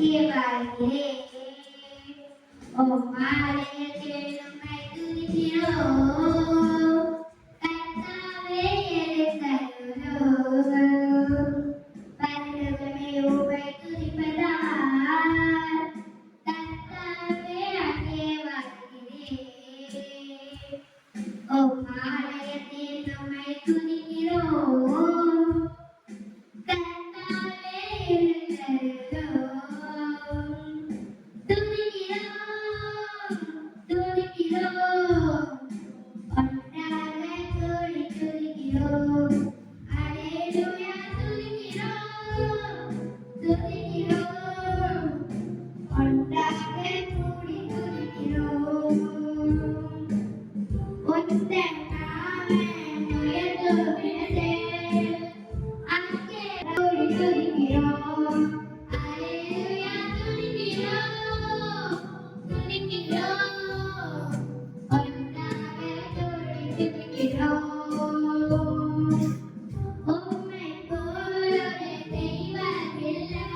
வாழ்கிறேன். உம் ஆலயத்தில் உம்மை துதிக்கிறோம். கர்த்தாவே எழுந்தருளும். பரலோகமே உம்மை துதிப்பதால் கர்த்தாவே அங்கே வாழ்கிறேன். உம் ஆலயத்தில் உம்மை துதிக்கிறோம். கர்த்தாவே எழுந்தருளும். துதிக்கிறோம், துதிக்கிறோம், ஒன்றாக கூடி துதிக்கிறோம். அல்லேலூயா, துதிக்கிறோம், துதிக்கிறோம், ஒன்றாக கூடி துதிக்கிறோம். உந்தன் நாமம் உயர்த்துவிடதே, அங்கே கூடி துதிக்கிறோம். அல்லேலூயா, துதிக்கிறோம், துதிக்கிறோம், ஒன்றாக கூடி துதிக்கிறோம். உம்மை போல் ஒரு தெய்வமில்லை,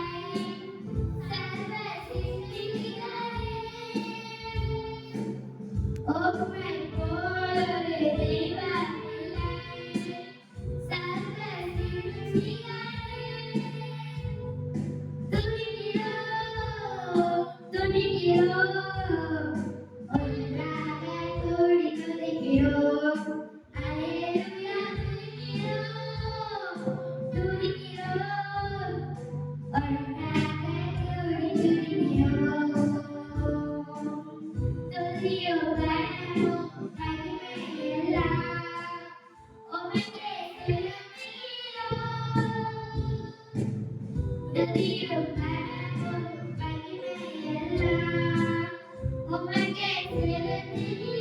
சர்வ சிருஷ்டிகளே. உம்மை போல் ஒரு தெய்வமில்லை, சர்வ சிருஷ்டிகளே. துதிக்கிறோம், துதிக்கிறோம், ஒன்றாக கூடி துதிக்கிறோம். அல்லேலூயா, துதிக்கிறோம், துதிக்கிறோம், ஒன்றாக கூடி துதிக்கிறோம். துதியும் கனமும் மகிமையெல்லாம் உமக்கே செலுத்துகிறோம். துதியும் கனமும் மகிமையெல்லாம் உமக்கே செலுத்துகிறோம்.